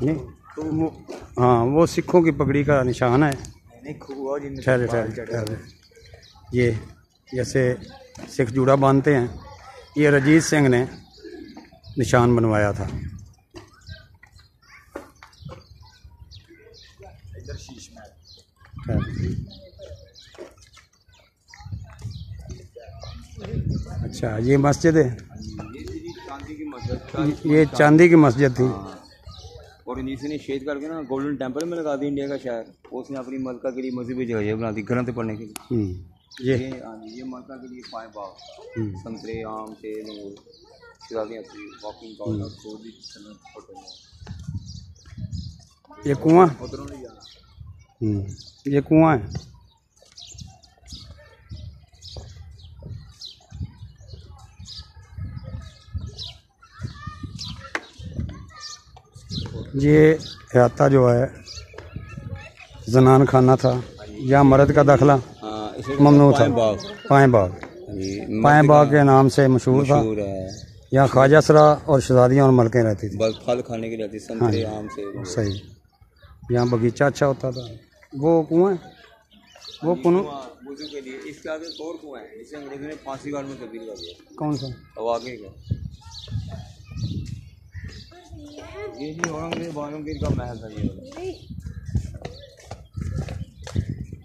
नहीं, हाँ, वो सिखों की पगड़ी का निशान है। ठहरे, ये जैसे सिख जूड़ा बांधते हैं, ये रंजीत सिंह ने निशान बनवाया था। अच्छा, ये मस्जिद है, ये चांदी की मस्जिद थी। और इसी ने शेद करके ना गोल्डन टेम्पल में लगा दी इंडिया का शहर, उसने अपनी मलका के लिए मजहबी जगह बना दी घरों से पढ़ने के लिए। ये मलका के लिए पाए बाग, संतरे, आम, सेब, शहजादियाँ थी, वॉकिंग ये कुआं, ये कुआं है। ये हयाता जो है जनान खाना था, या मर्द का दाखला ममनू था। पाए बाग, पाए बाग के नाम से मशहूर था। यहाँ ख्वाजा सरा और शहजादियाँ और मलकें रहती थी, बस फल खाने के लिए रहती, संतरे आम से। सही, यहाँ बगीचा अच्छा होता था। वो कुआं, वो कुआं के लिए इसके आगे एक और कुआं है जिसे अंग्रेजों ने फांसी घाट में तब्दील कर दिया। कौन सा? अब आगे का ये जी औरंगजेब आलमगीर का महल था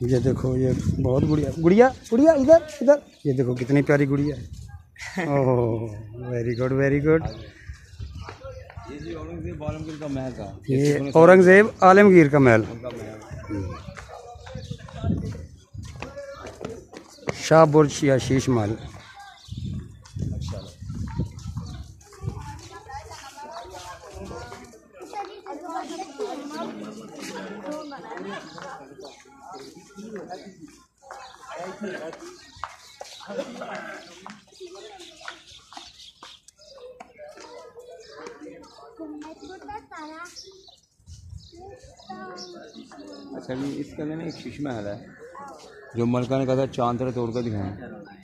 ये देखो, ये बहुत गुड़िया गुड़िया गुड़िया, इधर इधर, ये देखो कितनी प्यारी गुड़िया है। Oh very good very good. ये जी औरंगजेब आलमगीर का महल था। ये औरंगजेब आलमगीर का महल, शाह बुर्ज या शीश महल। अच्छा जी, इसके अंदर ना एक शीश महल है जो मलका ने कहा था चांद तारे तोड़ कर दिखाएं।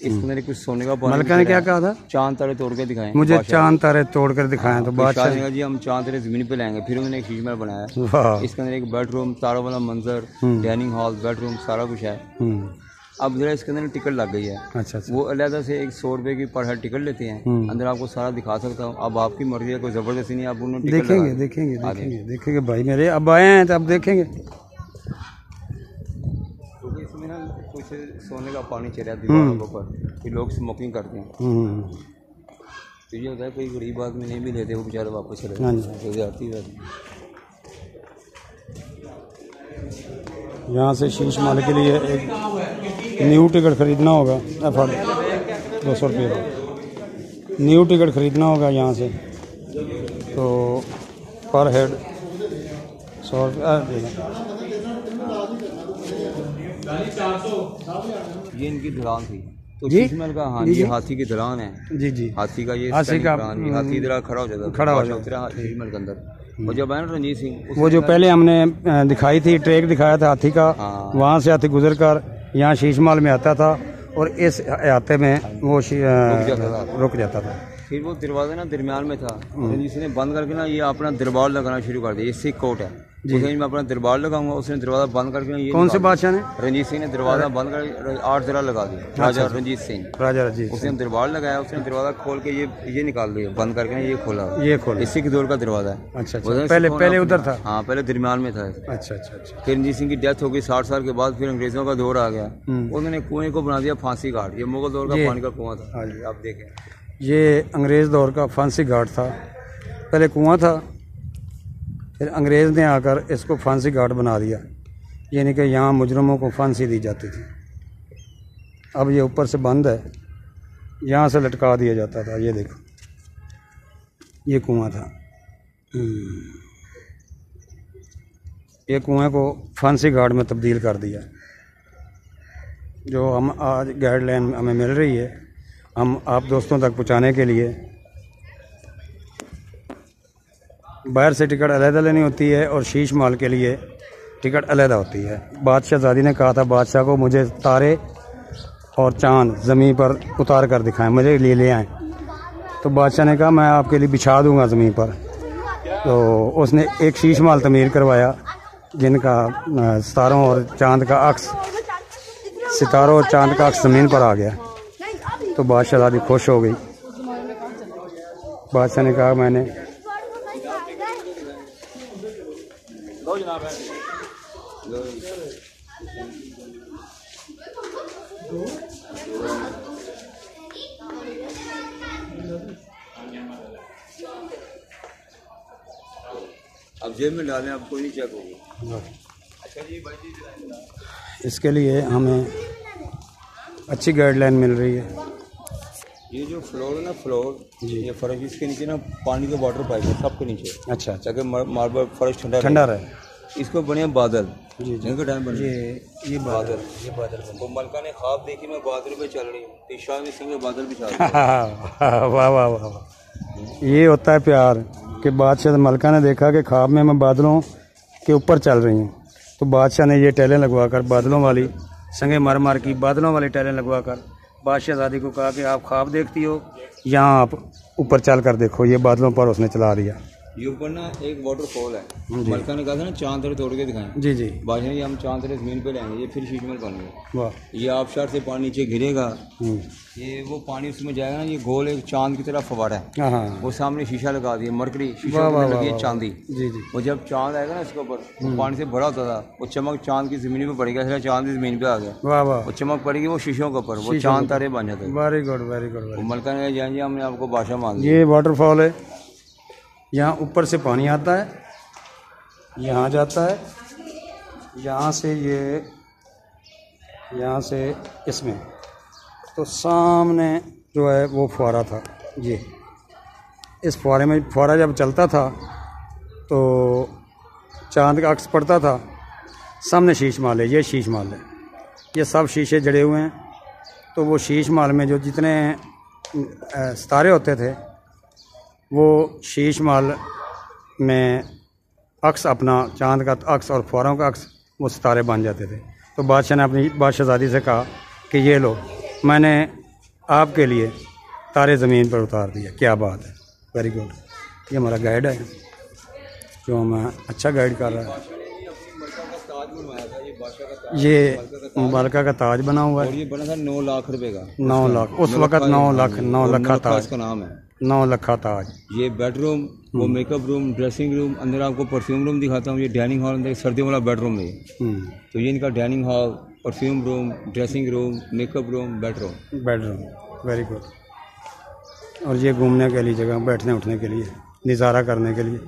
इसके अंदर कुछ सोने का मलका ने क्या कहा था? चांद तारे तोड़ कर दिखाएं। मुझे चांद तारे तोड़ कर दिखाएं। तो बादशाह ने कहा जी हम चांद तारे जमीन पे लाएंगे। फिर उन्होंने एक शीश महल बनाया। इसके अंदर एक बेडरूम, तारों वाला मंजर, डाइनिंग हॉल, बेडरूम, सारा कुछ है। अब जरा इसके अंदर टिकट लग गई है। अच्छा। वो अलहदा से 100 रुपए की पर हेड टिकट लेते हैं। अंदर आपको सारा दिखा सकता हूँ। अब आपकी मर्जी है, कोई जबरदस्ती नहीं। आप उन्होंने देखेंगे देखेंगे देखेंगे देखेंगे भाई मेरे, अब आए हैं तो अब देखेंगे। क्योंकि इसमें ना कुछ सोने का पानी चल रहा है दीवारों के ऊपर, फिर लोग स्मोकिंग करते हैं। तो ये होता है कोई गरीब आदमी नहीं भी लेते, वो बेचारे वापस चले जाती है। यहाँ से शीश महल के लिए एक न्यू टिकट खरीदना होगा। 200 रुपये का न्यू टिकट खरीदना होगा यहाँ से, तो पर हेड 100 रुपया देगा। ये इनकी ढलान थी तो शीश महल का। हाँ, ये हाथी की ढलान है। जी जी, हाथी का ये हाथी इधर खड़ा हो जाता है, खड़ा हो जाता है शीश महल के अंदर। और जब आया ना रणजीत सिंह, वो जो पहले हमने दिखाई थी, ट्रैक दिखाया था हाथी का, वहाँ से हाथी गुजर कर यहाँ शीश महल में आता था और इस अहाते में वो रुक जाता था। फिर वो दरवाजा ना दरमियान में था, रणजीत सिंह ने बंद करके ना ये अपना दरबार लगाना शुरू कर दिया। ये सिख कोर्ट है, उसमें मैं अपना दरबार लगाऊंगा। उसने दरवाजा बंद करके ये कौन से बादशाह ने? रणजीत सिंह ने दरवाजा बंद कर 8 जरा लगा दिया। राजा रणजीत सिंह, राजा रंजीत, उसने दरबार लगाया। उसने दरवाजा खोल के ये निकाल दिया, बंद करके ये खोला। इसी के दौर का दरवाजा है। अच्छा, पहले उधर था। हाँ, पहले दरमियान में था। अच्छा अच्छा अच्छा। फिर रणजीत सिंह की डेथ हो गई 60 साल के बाद। फिर अंग्रेजों का दौर आ गया, उन्होंने कुएं को बना दिया फांसी घाट। ये मुगल दौर का पानी का कुआं था। आप देखें, ये अंग्रेज़ दौर का फांसी घाट था। पहले कुआं था, फिर अंग्रेज़ ने आकर इसको फांसी घाट बना दिया, यानी कि यहाँ मुजरमों को फांसी दी जाती थी। अब ये ऊपर से बंद है, यहाँ से लटका दिया जाता था। ये देखो, ये कुआं था। ये कुएं को फांसी घाट में तब्दील कर दिया। जो हम आज गाइडलाइन हमें मिल रही है, हम आप दोस्तों तक पहुंचाने के लिए बाहर से टिकट अलहदा लेनी होती है और शीश महल के लिए टिकट अलहदा होती है। बादशाहज़ादी ने कहा था बादशाह को, मुझे तारे और चांद ज़मीन पर उतार कर दिखाएं, मुझे ले आएँ। तो बादशाह ने कहा मैं आपके लिए बिछा दूंगा ज़मीन पर। तो उसने एक शीश महल तमीर करवाया जिनका सितारों और चांद का अक्स, सितारों और चांद का अक्स ज़मीन पर आ गया। तो बादशाहज़ादी खुश हो गई। बादशाह ने कहा मैंने अब जेब में डालें, अब कोई नहीं चेक होगी। इसके लिए हमें अच्छी गाइडलाइन मिल रही है। ये जो फ्लोर है ना, फ्लोर ये फर्श, इसके नीचे ना पानी के वाटर पाइप है सबके नीचे। अच्छा, ताकि मार्बल फर्श ठंडा रहे। इसको बने बादल जी दिन के टाइम बने ये बादल बने। वो मलका ने ख्वाब देखी मैं बादल पे चल रही हूँ, ईशान में सिंह बादल भी चल वाह वाह वाह वाह। ये होता है प्यार कि बादशाह मलका ने देखा कि ख्वाब में मैं बादलों के ऊपर चल रही हूँ, तो बादशाह ने ये टैलें लगवाकर बादलों वाली संगे मर की बादलों वाली टैलें लगवाकर बादशाहजादी को कहा कि आप ख्वाब देखती हो, यहाँ आप ऊपर चल कर देखो। ये बादलों पर उसने चला दिया। ये ऊपर ना एक वाटरफॉल है, मलका ने कहा था ना चांद तारे तोड़ के दिखाएं। जी जी। बादशाह ये हम चांद तारे जमीन पे लाएंगे, ये फिर शीशमहल बन गए। वाह। ये आबशार से पानी नीचे गिरेगा, ये वो पानी उसमें जाएगा ना, ये गोल एक चांद की तरफ फवारा है। वो सामने शीशा लगा दिया, मरकरी शीशा लगी है चांदी। जी जी। वो जब चांद आएगा ना इसके ऊपर, वो पानी से भरा होता था, वो चमक चांद की जमीन पे पड़ेगा, इसलिए चांद की जमीन पे आ गया। वाह वाह। वो चमक पड़ेगी वो शीशों के ऊपर, वो चांद तारे बन जाते हैं। Very good very good. मलका ने जाएंगे हमने आपको बादशाह मान दिया। ये वाटरफॉल है, यहाँ ऊपर से पानी आता है, यहाँ जाता है, यहाँ से इसमें, तो सामने जो है वो फुहारा था। ये इस फुहारे में, फुहारा जब चलता था तो चांद का अक्स पड़ता था। सामने शीश महल है, ये शीश महल है, ये सब शीशे जड़े हुए हैं। तो वो शीश महल में जो जितने सितारे होते थे, वो शीश महल में अक्स अपना चांद का अक्स और फुहारों का अक्स वो सितारे बन जाते थे। तो बादशाह ने अपनी बादशाहजादी से कहा कि ये लो, मैंने आपके लिए तारे ज़मीन पर उतार दिया। क्या बात है, वेरी गुड। ये हमारा गाइड है जो हमें अच्छा गाइड कर रहा है। ये मलका का ताज बना हुआ है, और ये बना था 9 लाख रुपए का। 9 लाख उस वक़्त, 9 लाख ताज का नाम है, 9 लाख ताज। ये बेडरूम, वो मेकअप रूम, ड्रेसिंग रूम, अंदर आपको परफ्यूम रूम दिखाता हूँ। ये डाइनिंग हॉल, अंदर सर्दियों वाला बेडरूम है। तो ये इनका dining hall, perfume room, dressing room, makeup room, bedroom. Very good. और ये घूमने के लिए जगह, बैठने उठने के लिए, नज़ारा करने के लिए।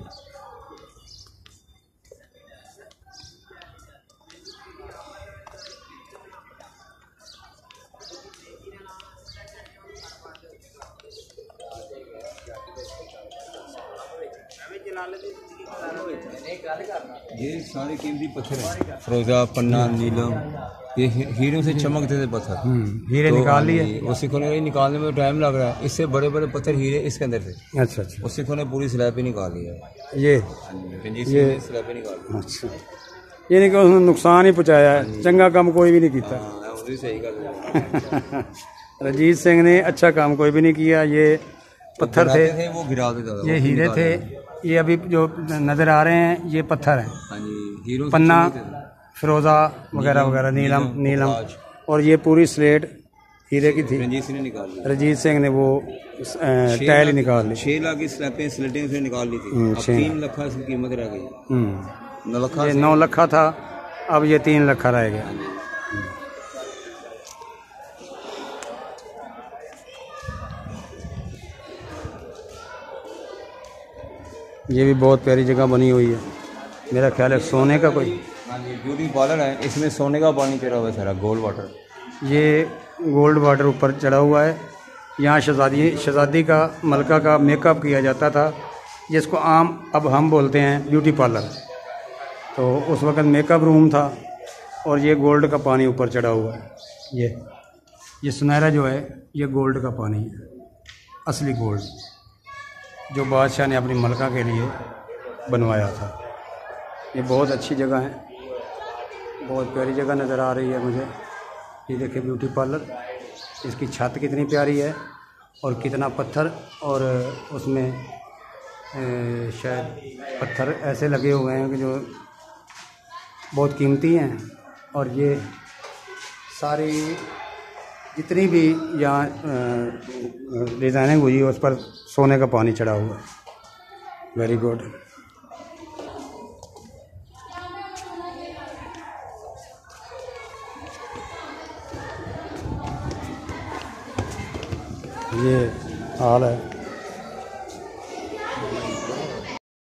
ये सारे कीमती पत्थर हैं, फिरोजा, पन्ना, नीलम, ये हीरों से चमकते थे पत्थर। हीरे तो निकाल लिए, वो सिखों ने निकालने में टाइम लग रहा है। इससे बड़े बड़े पत्थर हीरे इसके अंदर थे। अच्छा अच्छा। उस सिखों ने पूरी स्लैब ही निकाल लिया। ये स्लैब ही निकाल। अच्छा, ये नहीं कि उसने नुकसान ही पहुँचाया है, चंगा काम कोई भी नहीं किया। सही कर रंजीत सिंह ने अच्छा काम कोई भी नहीं किया। ये पत्थर थे, वो गिरा देता था। ये हीरे थे, ये अभी जो नज़र आ रहे हैं ये पत्थर हैं। पन्ना, फिरोजा वगैरह वगैरह, नीलम, और ये पूरी स्लेट हीरे की थी। रंजीत सिंह ने वो टाइल ही निकाल ली। 6 लाख की स्लेटें से निकाल ली थी। 3 लाख की कीमत रह गई। 9 लाख था, अब ये 3 लाख रह गया। ये भी बहुत प्यारी जगह बनी हुई है, मेरा ख्याल है सोने का कोई ब्यूटी पार्लर है। इसमें सोने का पानी चढ़ा हुआ है सारा, गोल्ड वाटर। ये गोल्ड वाटर ऊपर चढ़ा हुआ है। यहाँ शहजादी का, मलका का मेकअप किया जाता था, जिसको आम अब हम बोलते हैं ब्यूटी पार्लर। तो उस वक़्त मेकअप रूम था, और ये गोल्ड का पानी ऊपर चढ़ा हुआ है। ये सुनहरा जो है ये गोल्ड का पानी है, असली गोल्ड, जो बादशाह ने अपनी मलका के लिए बनवाया था। ये बहुत अच्छी जगह है, बहुत प्यारी जगह नज़र आ रही है मुझे। ये देखिए ब्यूटी पार्लर, इसकी छत कितनी प्यारी है, और कितना पत्थर, और उसमें शायद पत्थर ऐसे लगे हुए हैं कि जो बहुत कीमती हैं। और ये सारी जितनी भी यहाँ डिज़ाइनिंग हुई है उस पर सोने का पानी चढ़ा हुआ है। Very good. ये हाल है।